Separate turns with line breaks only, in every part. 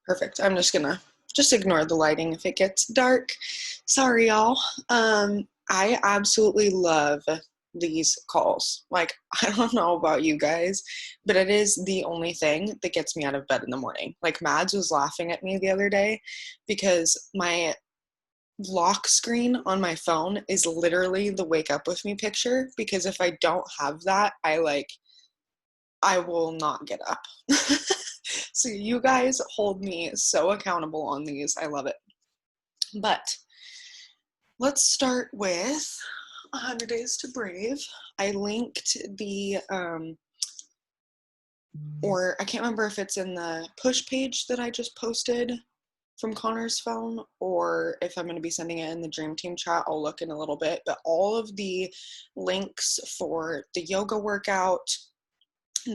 Perfect. I'm just gonna ignore the lighting if it gets dark. Sorry, y'all. I absolutely love these calls. Like, I don't know about you guys, but it is the only thing that gets me out of bed in the morning. Like, Mads was laughing at me the other day because my lock screen on my phone is literally the wake up with me picture, because if I don't have that, I will not get up. So you guys hold me so accountable on these. I love it. But let's start with 100 Days to Brave. I linked or I can't remember if it's in the push page that I just posted from Connor's phone, or if I'm going to be sending it in the Dream Team chat. I'll look in a little bit. But all of the links for the yoga workout,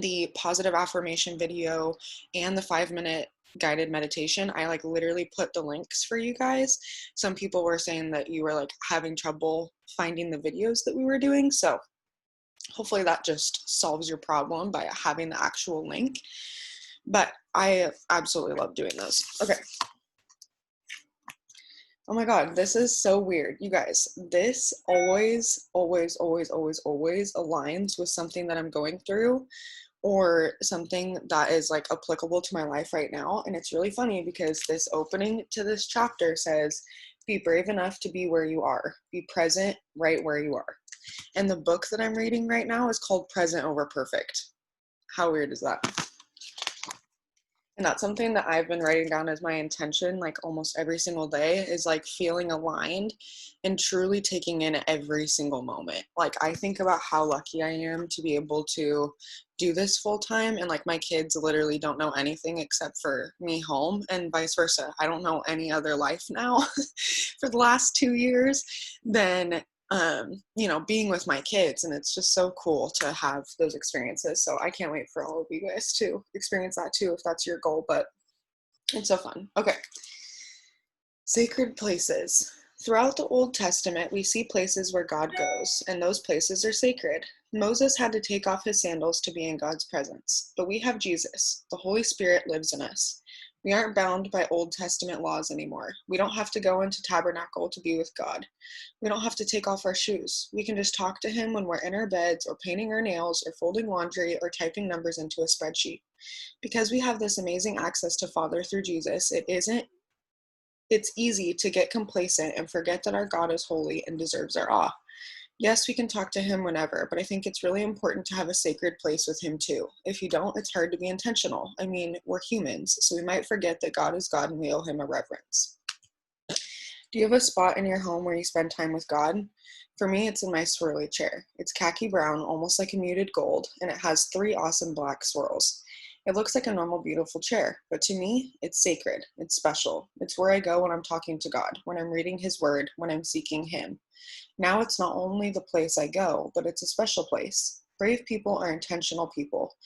the positive affirmation video, and the 5-minute guided meditation, I literally put the links for you guys. Some people were saying that you were having trouble finding the videos that we were doing, so hopefully that just solves your problem by having the actual link. But I absolutely love doing those. Okay. Oh my God, this is so weird. You guys, this always aligns with something that I'm going through, or something that is applicable to my life right now. And it's really funny because this opening to this chapter says, be brave enough to be where you are. Be present right where you are. And the book that I'm reading right now is called Present Over Perfect. How weird is that? And that's something that I've been writing down as my intention, almost every single day, is feeling aligned and truly taking in every single moment. I think about how lucky I am to be able to do this full time, and my kids literally don't know anything except for me home, and vice versa. I don't know any other life now for the last 2 years than being with my kids, and it's just so cool to have those experiences. So I can't wait for all of you guys to experience that too, if that's your goal, but it's so fun. Okay. Sacred places. Throughout the Old Testament, we see places where God goes, and those places are sacred. Moses had to take off his sandals to be in God's presence, but we have Jesus. The Holy Spirit lives in us. We aren't bound by Old Testament laws anymore. We don't have to go into tabernacle to be with God. We don't have to take off our shoes. We can just talk to him when we're in our beds, or painting our nails, or folding laundry, or typing numbers into a spreadsheet. Because we have this amazing access to Father through Jesus, it's easy to get complacent and forget that our God is holy and deserves our awe. Yes, we can talk to him whenever, but I think it's really important to have a sacred place with him too. If you don't, it's hard to be intentional. I mean, we're humans, so we might forget that God is God and we owe him a reverence. Do you have a spot in your home where you spend time with God? For me, it's in my swirly chair. It's khaki brown, almost like a muted gold, and it has 3 awesome black swirls. It looks like a normal, beautiful chair, but to me, it's sacred. It's special. It's where I go when I'm talking to God, when I'm reading his word, when I'm seeking him. Now it's not only the place I go, but it's a special place. Brave people are intentional people,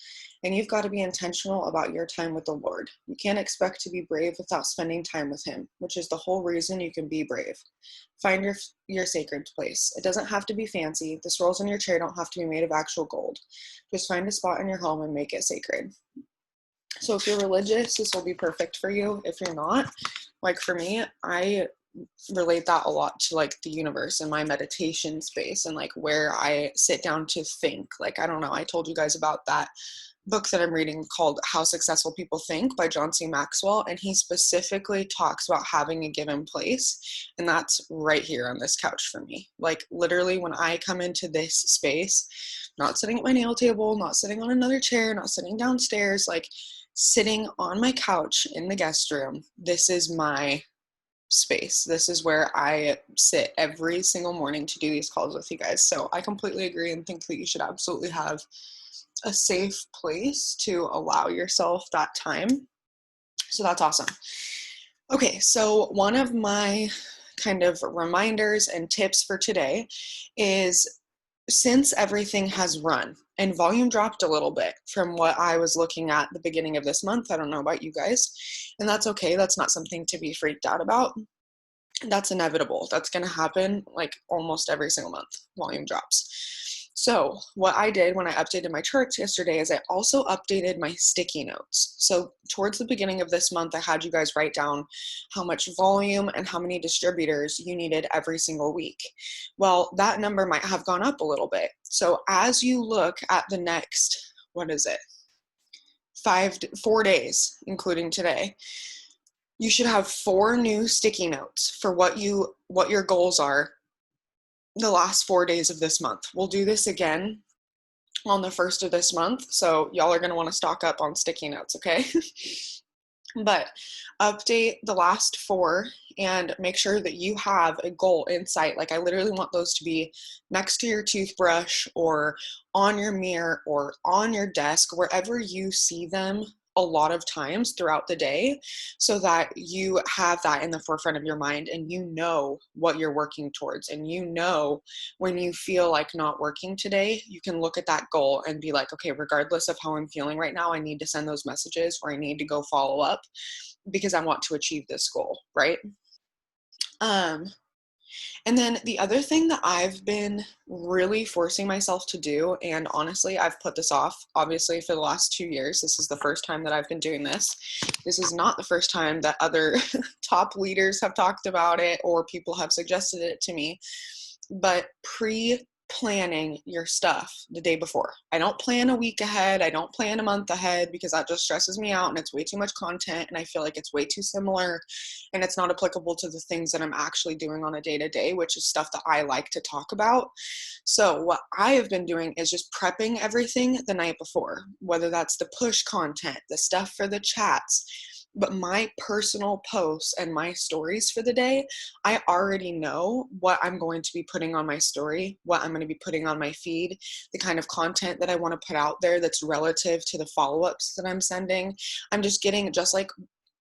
and you've got to be intentional about your time with the Lord. You can't expect to be brave without spending time with him, which is the whole reason you can be brave. Find your sacred place. It doesn't have to be fancy. The swirls in your chair don't have to be made of actual gold. Just find a spot in your home and make it sacred. So if you're religious, this will be perfect for you. If you're not, for me, I relate that a lot to the universe and my meditation space, and where I sit down to think. I don't know, I told you guys about that book that I'm reading called How Successful People Think by John C. Maxwell, and he specifically talks about having a given place, and that's right here on this couch for me. Literally, when I come into this space, not sitting at my nail table, not sitting on another chair, not sitting downstairs, sitting on my couch in the guest room, this is my space. This is where I sit every single morning to do these calls with you guys. So I completely agree and think that you should absolutely have a safe place to allow yourself that time. So that's awesome. Okay, so one of my kind of reminders and tips for today is, since everything has run and volume dropped a little bit from what I was looking at the beginning of this month, I don't know about you guys, and that's okay. That's not something to be freaked out about. That's inevitable. That's going to happen almost every single month. Volume drops. So what I did when I updated my charts yesterday is I also updated my sticky notes. So towards the beginning of this month, I had you guys write down how much volume and how many distributors you needed every single week. Well, that number might have gone up a little bit. So as you look at the next, what is it? 4 days, including today, you should have 4 new sticky notes for what your goals are the last 4 days of this month. We'll do this again on the first of this month, so y'all are going to want to stock up on sticky notes, okay? But update the last 4 and make sure that you have a goal in sight. Like, I literally want those to be next to your toothbrush or on your mirror or on your desk, wherever you see them a lot of times throughout the day, so that you have that in the forefront of your mind and you know what you're working towards. And you know, when you feel like not working today, you can look at that goal and be like, okay, regardless of how I'm feeling right now, I need to send those messages or I need to go follow up because I want to achieve this goal, right? And then the other thing that I've been really forcing myself to do, and honestly, I've put this off, obviously, for the last 2 years. This is the first time that I've been doing this. This is not the first time that other top leaders have talked about it or people have suggested it to me, but planning your stuff the day before. I don't plan a week ahead. I don't plan a month ahead because that just stresses me out and it's way too much content and I feel like it's way too similar and it's not applicable to the things that I'm actually doing on a day-to-day, which is stuff that I like to talk about. So what I have been doing is just prepping everything the night before, whether that's the push content, the stuff for the chats, but my personal posts and my stories for the day, I already know what I'm going to be putting on my story, what I'm going to be putting on my feed, the kind of content that I want to put out there that's relative to the follow-ups that I'm sending. I'm just getting, just like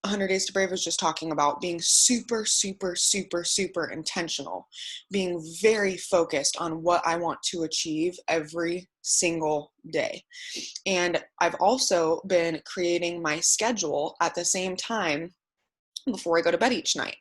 100 Days to Brave was just talking about, being super, super, super, super intentional, being very focused on what I want to achieve every single day. And I've also been creating my schedule at the same time before I go to bed each night.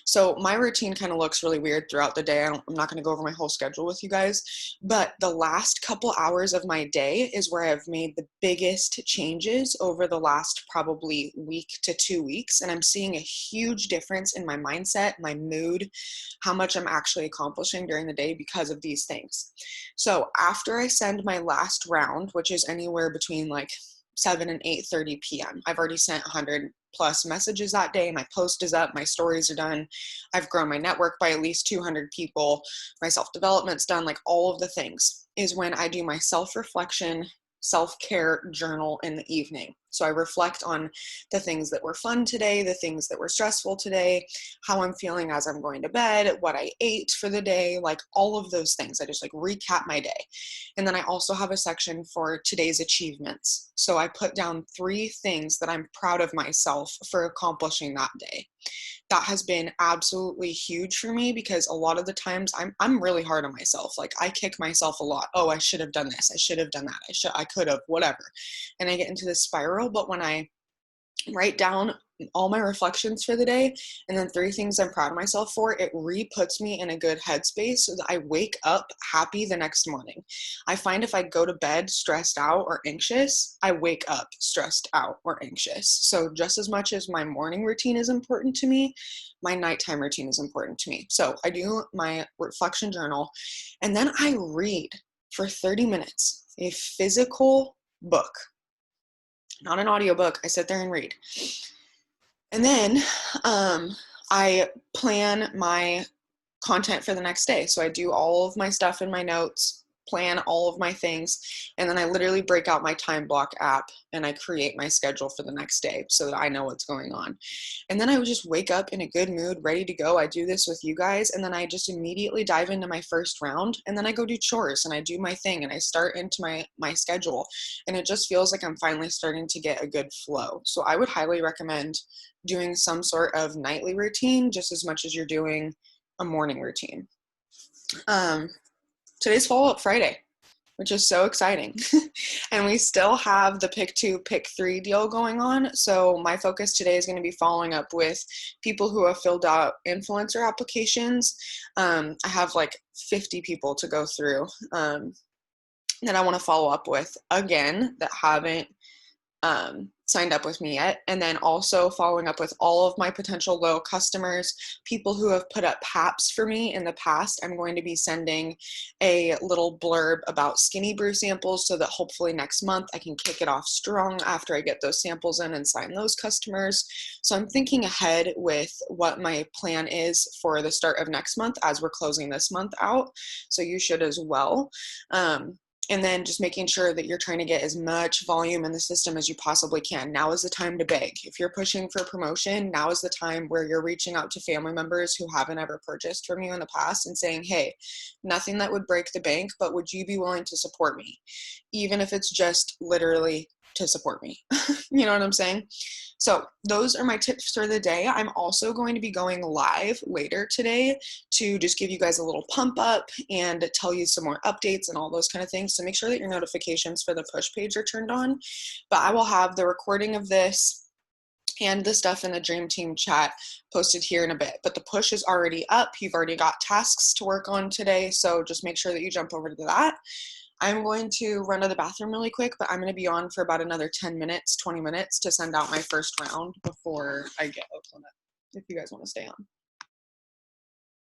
So my routine kind of looks really weird throughout the day. I'm not going to go over my whole schedule with you guys, but the last couple hours of my day is where I've made the biggest changes over the last probably week to 2 weeks. And I'm seeing a huge difference in my mindset, my mood, how much I'm actually accomplishing during the day because of these things. So after I send my last round, which is anywhere between like 7 and 8:30 p.m. I've already sent 100 plus messages that day. My post is up. My stories are done. I've grown my network by at least 200 people. My self-development's done, like all of the things, is when I do my self-reflection, self-care journal in the evening. So I reflect on the things that were fun today, the things that were stressful today, how I'm feeling as I'm going to bed, what I ate for the day, like all of those things. I just like recap my day. And then I also have a section for today's achievements. So I put down 3 things that I'm proud of myself for accomplishing that day. That has been absolutely huge for me because a lot of the times I'm really hard on myself. Like, I kick myself a lot. Oh, I should have done this. I should have done that. I could have, whatever. And I get into this spiral. But when I write down all my reflections for the day and then 3 things I'm proud of myself for, it re-puts me in a good headspace so that I wake up happy the next morning. I find if I go to bed stressed out or anxious, I wake up stressed out or anxious. So just as much as my morning routine is important to me, my nighttime routine is important to me. So I do my reflection journal and then I read for 30 minutes a physical book, not an audiobook. I sit there and read. And then I plan my content for the next day. So I do all of my stuff in my notes, plan all of my things, and then I literally break out my time block app and I create my schedule for the next day so that I know what's going on. And then I would just wake up in a good mood, ready to go. I do this with you guys, and then I just immediately dive into my first round, and then I go do chores and I do my thing and I start into my schedule, and it just feels like I'm finally starting to get a good flow. So I would highly recommend doing some sort of nightly routine just as much as you're doing a morning routine. Today's follow-up Friday, which is so exciting. And we still have the pick 2, pick 3 deal going on. So my focus today is going to be following up with people who have filled out influencer applications. I have like 50 people to go through. that I want to follow up with again that haven't signed up with me yet. And then also following up with all of my potential low customers, people who have put up PAPs for me in the past. I'm going to be sending a little blurb about Skinny Brew samples so that hopefully next month I can kick it off strong after I get those samples in and sign those customers. So I'm thinking ahead with what my plan is for the start of next month as we're closing this month out. So you should as well. And then just making sure that you're trying to get as much volume in the system as you possibly can. Now is the time to beg. If you're pushing for promotion, now is the time where you're reaching out to family members who haven't ever purchased from you in the past and saying, hey, nothing that would break the bank, but would you be willing to support me? Even if it's just literally to support me. You know what I'm saying? So those are my tips for the day. I'm also going to be going live later today to just give you guys a little pump up and tell you some more updates and all those kind of things. So make sure that your notifications for the push page are turned on. But I will have the recording of this and the stuff in the Dream Team chat posted here in a bit. But the push is already up. You've already got tasks to work on today. So just make sure that you jump over to that. I'm going to run to the bathroom really quick, but I'm going to be on for about another 10 minutes, 20 minutes to send out my first round before I get Oklahoma, if you guys want to stay on.